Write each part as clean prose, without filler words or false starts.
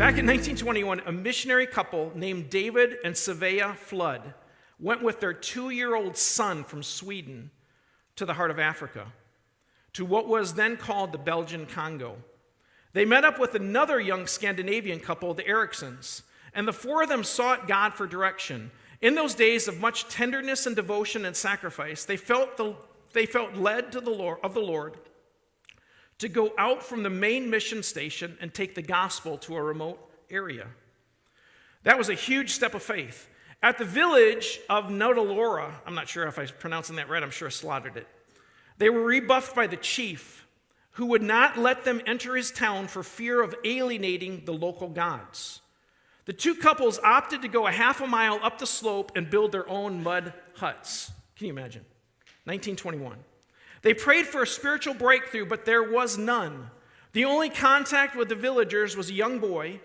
Back in 1921, a missionary couple named David and Svea Flood went with their 2-year-old son from Sweden to the heart of Africa, to what was then called the Belgian Congo. They met up with another young Scandinavian couple, the Ericsons, and the four of them sought God for direction. In those days of much tenderness and devotion and sacrifice, they felt led to the Lord to go out from the main mission station and take the gospel to a remote area. That was a huge step of faith. At the village of Nodalora, I'm not sure if I'm pronouncing that right, I'm sure I slaughtered it, they were rebuffed by the chief, who would not let them enter his town for fear of alienating the local gods. The two couples opted to go a half a mile up the slope and build their own mud huts. Can you imagine? 1921. They prayed for a spiritual breakthrough, but there was none. The only contact with the villagers was a young boy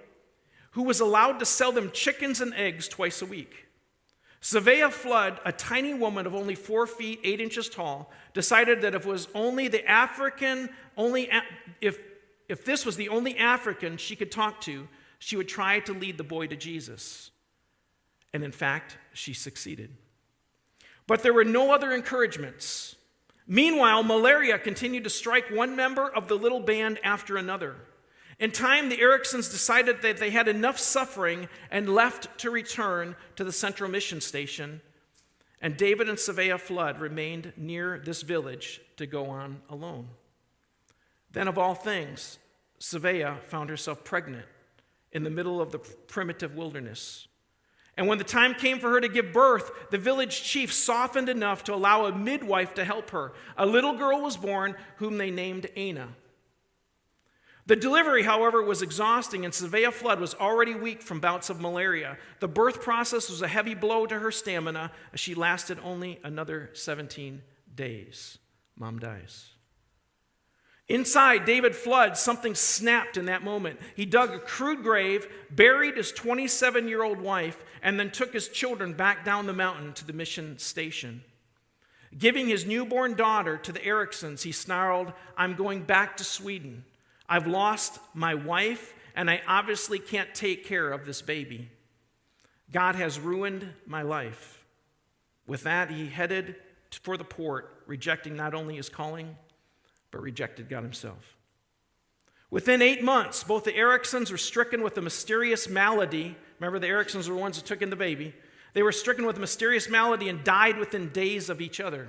who was allowed to sell them chickens and eggs twice a week. Svea Flood, a tiny woman of only 4 feet 8 inches tall, decided that if this was the only African she could talk to, she would try to lead the boy to Jesus. And in fact, she succeeded. But there were no other encouragements. Meanwhile, malaria continued to strike one member of the little band after another. In time, the Ericsons decided that they had enough suffering and left to return to the central mission station. And David and Svea Flood remained near this village to go on alone. Then, of all things, Svea found herself pregnant in the middle of the primitive wilderness. And when the time came for her to give birth, the village chief softened enough to allow a midwife to help her. A little girl was born, whom they named Anna. The delivery, however, was exhausting, and Svea Flood was already weak from bouts of malaria. The birth process was a heavy blow to her stamina, as she lasted only another 17 days. Mom dies. Inside David Flood, something snapped in that moment. He dug a crude grave, buried his 27-year-old wife, and then took his children back down the mountain to the mission station. Giving his newborn daughter to the Ericsons, he snarled, "I'm going back to Sweden. I've lost my wife, and I obviously can't take care of this baby. God has ruined my life." With that, he headed for the port, rejecting not only his calling, but rejected God himself. Within 8 months, both the Ericsons were stricken with a mysterious malady. Remember, the Ericsons were the ones who took in the baby. They were stricken with a mysterious malady and died within days of each other.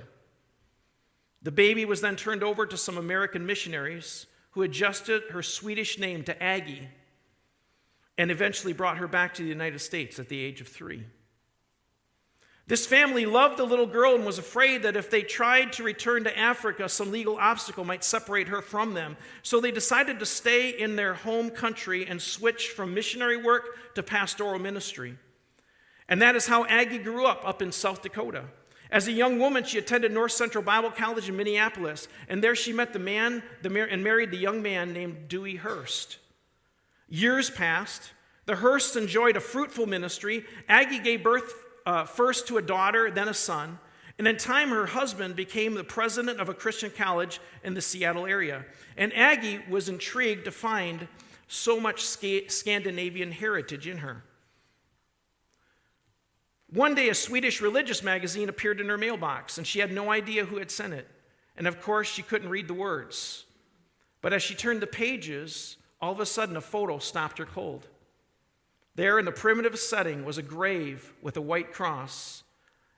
The baby was then turned over to some American missionaries who adjusted her Swedish name to Aggie and eventually brought her back to the United States at the age of 3. This family loved the little girl and was afraid that if they tried to return to Africa, some legal obstacle might separate her from them. So they decided to stay in their home country and switch from missionary work to pastoral ministry. And that is how Aggie grew up in South Dakota. As a young woman, she attended North Central Bible College in Minneapolis, and there she met and married the young man named Dewey Hurst. Years passed. The Hursts enjoyed a fruitful ministry. Aggie gave birth first to a daughter, then a son. And in time, her husband became the president of a Christian college in the Seattle area. And Aggie was intrigued to find so much Scandinavian heritage in her. One day, a Swedish religious magazine appeared in her mailbox, and she had no idea who had sent it. And of course, she couldn't read the words. But as she turned the pages, all of a sudden, a photo stopped her cold. There in the primitive setting was a grave with a white cross,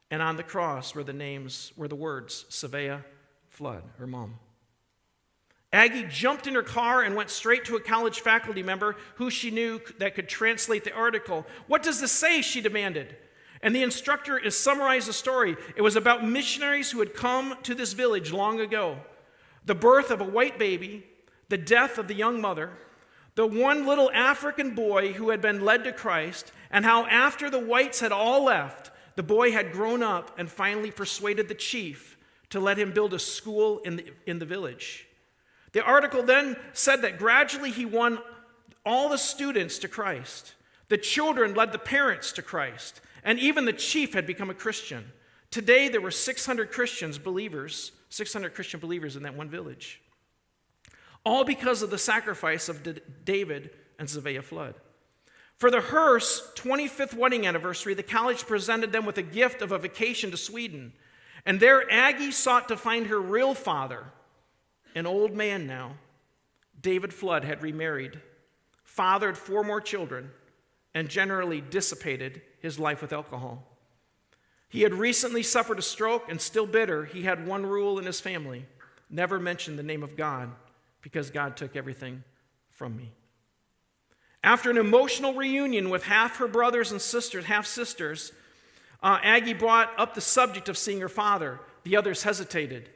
and on the cross were the words, Svea Flood, her mom. Aggie jumped in her car and went straight to a college faculty member who she knew that could translate the article. "What does this say?" she demanded. And the instructor summarized the story. It was about missionaries who had come to this village long ago. The birth of a white baby, the death of the young mother, the one little African boy who had been led to Christ, and how after the whites had all left, the boy had grown up and finally persuaded the chief to let him build a school in the village. The article then said that gradually he won all the students to Christ. The children led the parents to Christ, and even the chief had become a Christian. Today there were 600 Christian believers in that one village. All because of the sacrifice of David and Svea Flood. For the Hearst's 25th wedding anniversary, the college presented them with a gift of a vacation to Sweden. And there Aggie sought to find her real father, an old man now. David Flood had remarried, fathered 4 more children, and generally dissipated his life with alcohol. He had recently suffered a stroke, and still bitter, he had one rule in his family: never mention the name of God, because God took everything from me. After an emotional reunion with half her brothers and sisters, half-sisters, Aggie brought up the subject of seeing her father. The others hesitated.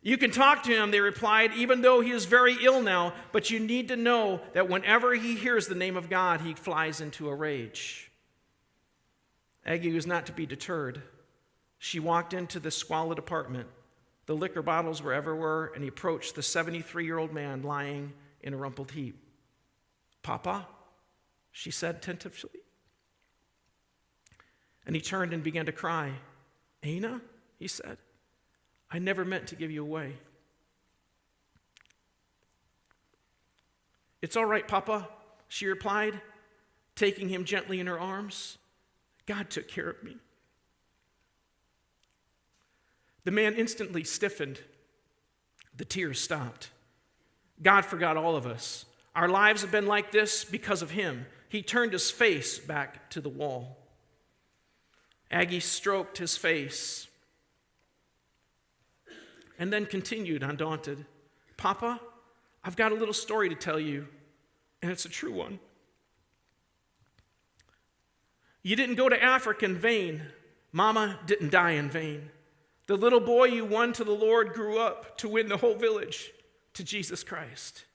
You can talk to him, they replied, even though he is very ill now, but you need to know that whenever he hears the name of God, he flies into a rage. Aggie was not to be deterred. She walked into the squalid apartment. The liquor bottles were everywhere, and he approached the 73-year-old man lying in a rumpled heap. "Papa?" she said tentatively. And he turned and began to cry. "Ana," he said, "I never meant to give you away." "It's all right, Papa," she replied, taking him gently in her arms. "God took care of me." The man instantly stiffened. The tears stopped. God forgot all of us. Our lives have been like this because of him. He turned his face back to the wall. Aggie stroked his face and then continued, undaunted. "Papa, I've got a little story to tell you, and it's a true one. You didn't go to Africa in vain. Mama didn't die in vain. The little boy you won to the Lord grew up to win the whole village to Jesus Christ.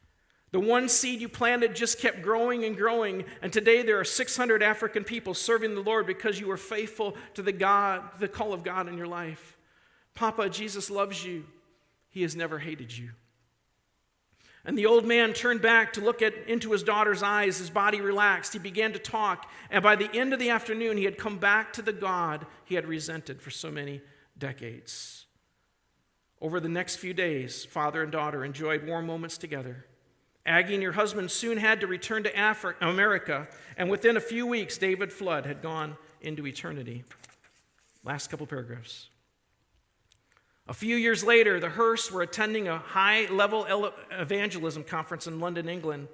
The one seed you planted just kept growing and growing, and today there are 600 African people serving the Lord because you were faithful to the call of God in your life. Papa, Jesus loves you. He has never hated you." And the old man turned back to look into his daughter's eyes. His body relaxed. He began to talk, and by the end of the afternoon, he had come back to the God he had resented for so many decades. Over the next few days, father and daughter enjoyed warm moments together. Aggie and her husband soon had to return to America, and within a few weeks, David Flood had gone into eternity. Last couple paragraphs. A few years later, the Hearsts were attending a high-level evangelism conference in London, England,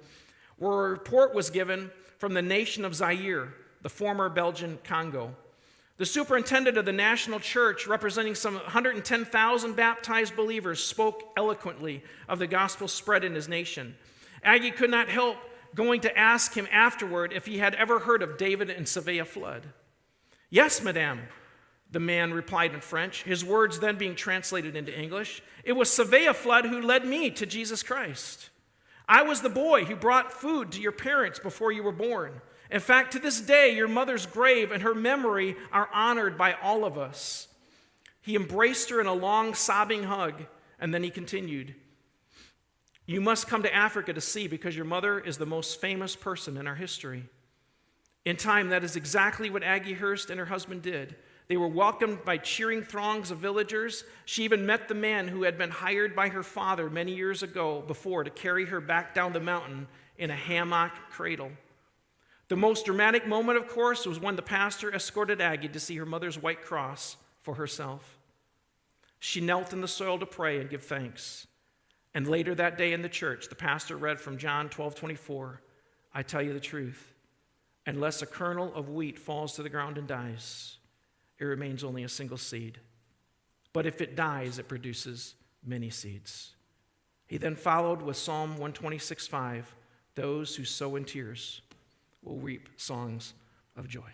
where a report was given from the nation of Zaire, the former Belgian Congo. The superintendent of the national church, representing some 110,000 baptized believers, spoke eloquently of the gospel spread in his nation. Aggie could not help going to ask him afterward if he had ever heard of David and Savea Flood. "Yes, madame," the man replied in French, his words then being translated into English. "It was Savea Flood who led me to Jesus Christ. I was the boy who brought food to your parents before you were born. In fact, to this day, your mother's grave and her memory are honored by all of us." He embraced her in a long, sobbing hug, and then he continued, "You must come to Africa to see, because your mother is the most famous person in our history." In time, that is exactly what Aggie Hearst and her husband did. They were welcomed by cheering throngs of villagers. She even met the man who had been hired by her father many years ago before to carry her back down the mountain in a hammock cradle. The most dramatic moment, of course, was when the pastor escorted Aggie to see her mother's white cross for herself. She knelt in the soil to pray and give thanks. And later that day in the church, the pastor read from John 12:24, "I tell you the truth, unless a kernel of wheat falls to the ground and dies, it remains only a single seed. But if it dies, it produces many seeds." He then followed with Psalm 126:5, "Those who sow in tears will reap songs of joy."